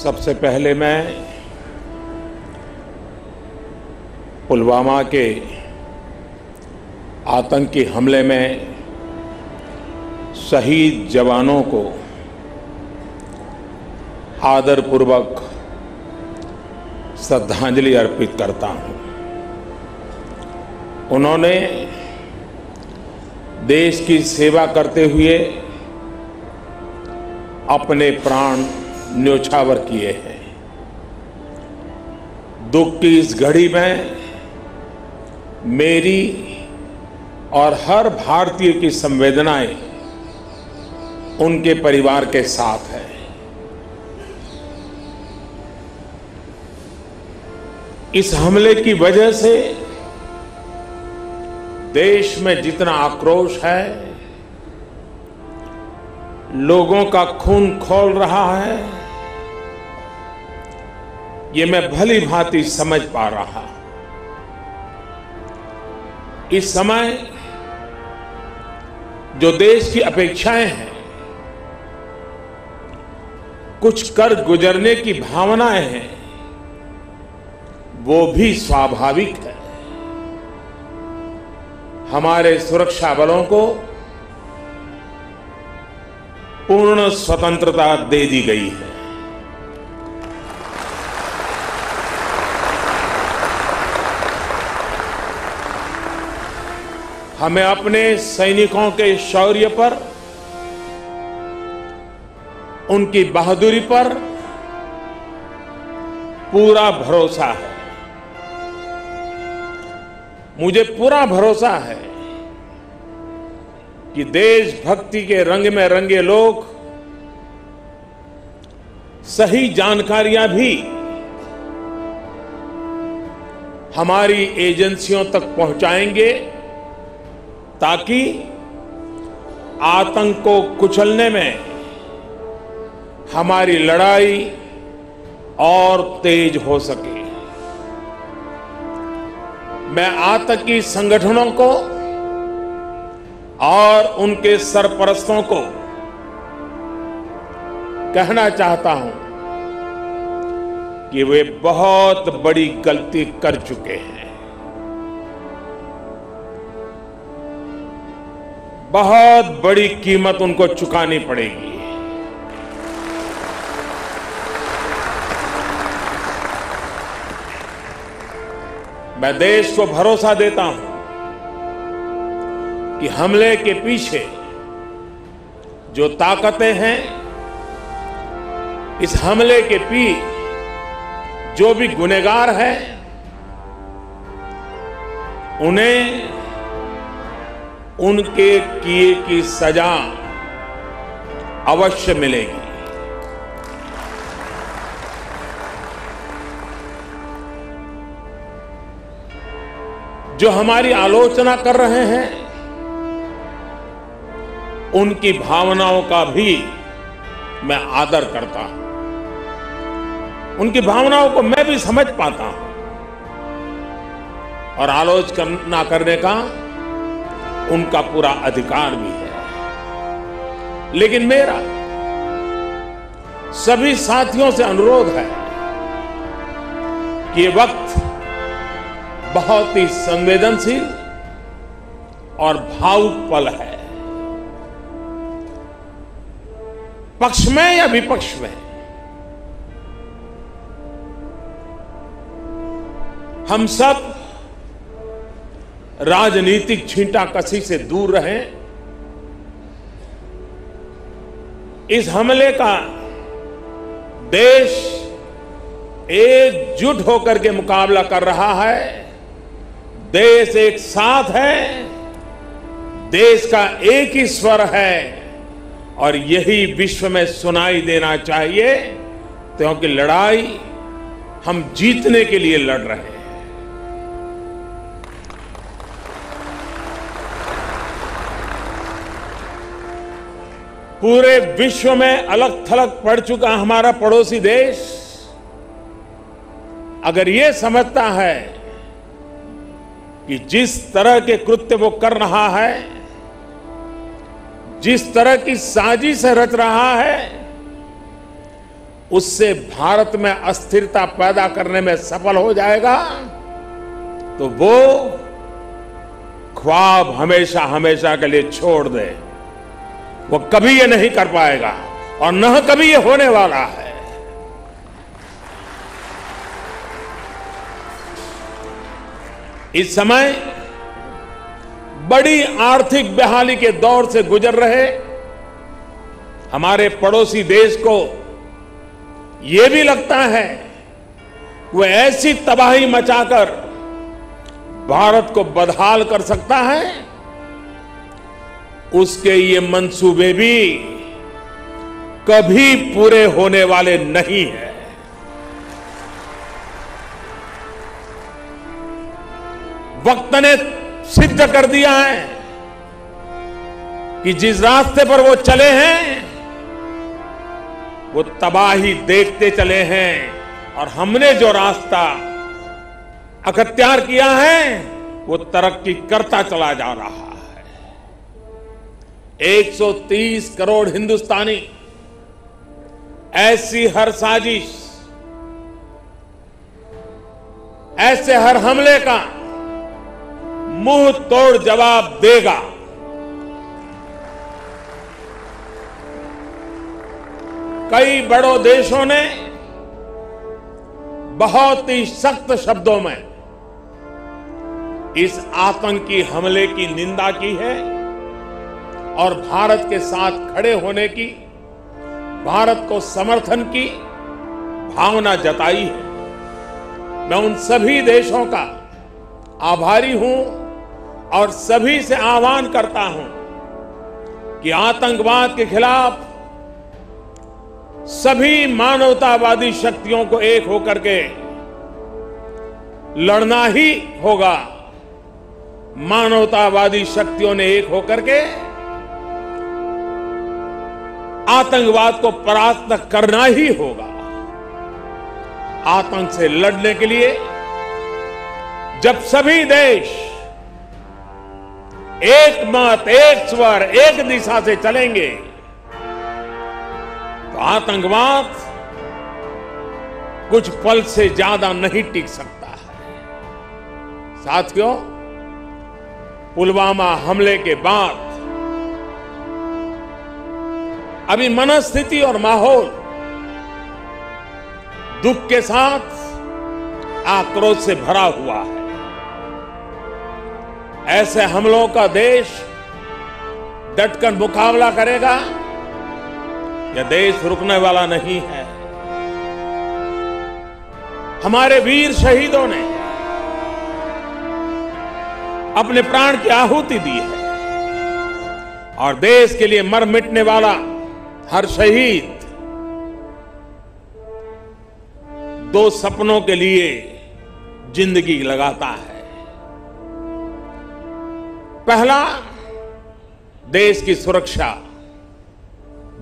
सबसे पहले मैं पुलवामा के आतंकी हमले में शहीद जवानों को आदरपूर्वक श्रद्धांजलि अर्पित करता हूं। उन्होंने देश की सेवा करते हुए अपने प्राण न्योछावर किए हैं। दुख की इस घड़ी में मेरी और हर भारतीय की संवेदनाएं उनके परिवार के साथ है। इस हमले की वजह से देश में जितना आक्रोश है, लोगों का खून खौल रहा है, ये मैं भली भांति समझ पा रहा। इस समय जो देश की अपेक्षाएं हैं, कुछ कर गुजरने की भावनाएं हैं, वो भी स्वाभाविक है। हमारे सुरक्षा बलों को पूर्ण स्वतंत्रता दे दी गई है। हमें अपने सैनिकों के शौर्य पर, उनकी बहादुरी पर पूरा भरोसा है। मुझे पूरा भरोसा है कि देशभक्ति के रंग में रंगे लोग सही जानकारियां भी हमारी एजेंसियों तक पहुंचाएंगे, ताकि आतंक को कुचलने में हमारी लड़ाई और तेज हो सके। मैं आतंकी संगठनों को और उनके सरपरस्तों को कहना चाहता हूं कि वे बहुत बड़ी गलती कर चुके हैं। बहुत बड़ी कीमत उनको चुकानी पड़ेगी। मैं देश को भरोसा देता हूं कि हमले के पीछे जो ताकतें हैं, इस हमले के पीछे जो भी गुनहगार हैं, उन्हें उनके किए की सजा अवश्य मिलेगी। जो हमारी आलोचना कर रहे हैं, उनकी भावनाओं का भी मैं आदर करता हूं। उनकी भावनाओं को मैं भी समझ पाता हूं और आलोचना करने का उनका पूरा अधिकार भी है। लेकिन मेरा सभी साथियों से अनुरोध है कि ये वक्त बहुत ही संवेदनशील और भावुक पल है। पक्ष में या विपक्ष में, हम सब राजनीतिक छींटाकशी से दूर रहें। इस हमले का देश एकजुट होकर के मुकाबला कर रहा है। देश एक साथ है, देश का एक ही स्वर है और यही विश्व में सुनाई देना चाहिए, क्योंकि लड़ाई हम जीतने के लिए लड़ रहे हैं। पूरे विश्व में अलग थलग पड़ चुका हमारा पड़ोसी देश अगर ये समझता है कि जिस तरह के कृत्य वो कर रहा है, जिस तरह की साजिश रच रहा है, उससे भारत में अस्थिरता पैदा करने में सफल हो जाएगा, तो वो ख्वाब हमेशा हमेशा के लिए छोड़ दे। वो कभी ये नहीं कर पाएगा और न कभी ये होने वाला है। इस समय बड़ी आर्थिक बहाली के दौर से गुजर रहे हमारे पड़ोसी देश को यह भी लगता है वह ऐसी तबाही मचाकर भारत को बदहाल कर सकता है, उसके ये मंसूबे भी कभी पूरे होने वाले नहीं हैं। वक्त ने सिद्ध कर दिया है कि जिस रास्ते पर वो चले हैं वो तबाही देखते चले हैं, और हमने जो रास्ता अख्तियार किया है वो तरक्की करता चला जा रहा है। 130 करोड़ हिंदुस्तानी ऐसी हर साजिश, ऐसे हर हमले का मुंह तोड़ जवाब देगा। कई बड़ों देशों ने बहुत ही सख्त शब्दों में इस आतंकी हमले की निंदा की है और भारत के साथ खड़े होने की, भारत को समर्थन की भावना जताई है। मैं उन सभी देशों का आभारी हूं और सभी से आह्वान करता हूं कि आतंकवाद के खिलाफ सभी मानवतावादी शक्तियों को एक होकर के लड़ना ही होगा। मानवतावादी शक्तियों ने एक होकर के आतंकवाद को परास्त करना ही होगा। आतंक से लड़ने के लिए जब सभी देश एक मत, एक स्वर, एक दिशा से चलेंगे तो आतंकवाद कुछ पल से ज्यादा नहीं टिक सकता है। साथियों, पुलवामा हमले के बाद अभी मनस्थिति और माहौल दुख के साथ आक्रोश से भरा हुआ है। ऐसे हमलों का देश डटकर मुकाबला करेगा। यह देश रुकने वाला नहीं है। हमारे वीर शहीदों ने अपने प्राण की आहुति दी है और देश के लिए मर मिटने वाला हर शहीद दो सपनों के लिए जिंदगी लगाता है। पहला, देश की सुरक्षा,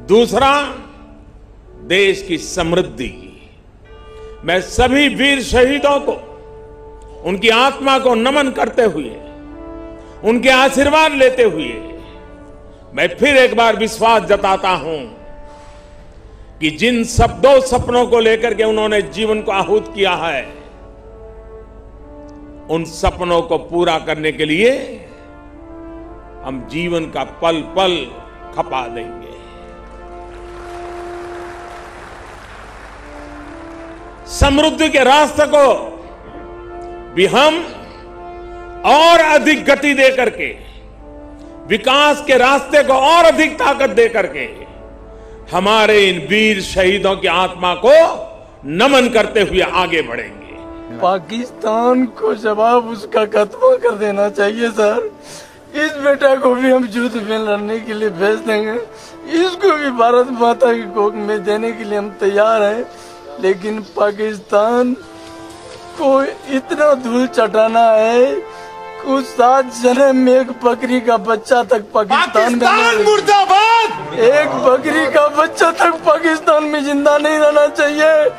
दूसरा, देश की समृद्धि। मैं सभी वीर शहीदों को, उनकी आत्मा को नमन करते हुए, उनके आशीर्वाद लेते हुए मैं फिर एक बार विश्वास जताता हूं कि जिन दो सपनों को लेकर के उन्होंने जीवन को आहूत किया है, उन सपनों को पूरा करने के लिए हम जीवन का पल पल खपा देंगे। समृद्धि के रास्ते को भी हम और अधिक गति दे करके, विकास के रास्ते को और अधिक ताकत दे करके हमारे इन वीर शहीदों की आत्मा को नमन करते हुए आगे बढ़ेंगे। पाकिस्तान को जवाब उसका खत्म कर देना चाहिए सर। इस बेटा को भी हम युद्ध में लड़ने के लिए भेज देंगे, इसको भी भारत माता की कोख में देने के लिए हम तैयार हैं, लेकिन पाकिस्तान को इतना धूल चटाना है कुछ 7 जन्म में एक बकरी का बच्चा तक पाकिस्तान में, मुर्दाबाद, एक बकरी का बच्चा तक पाकिस्तान में जिंदा नहीं रहना चाहिए।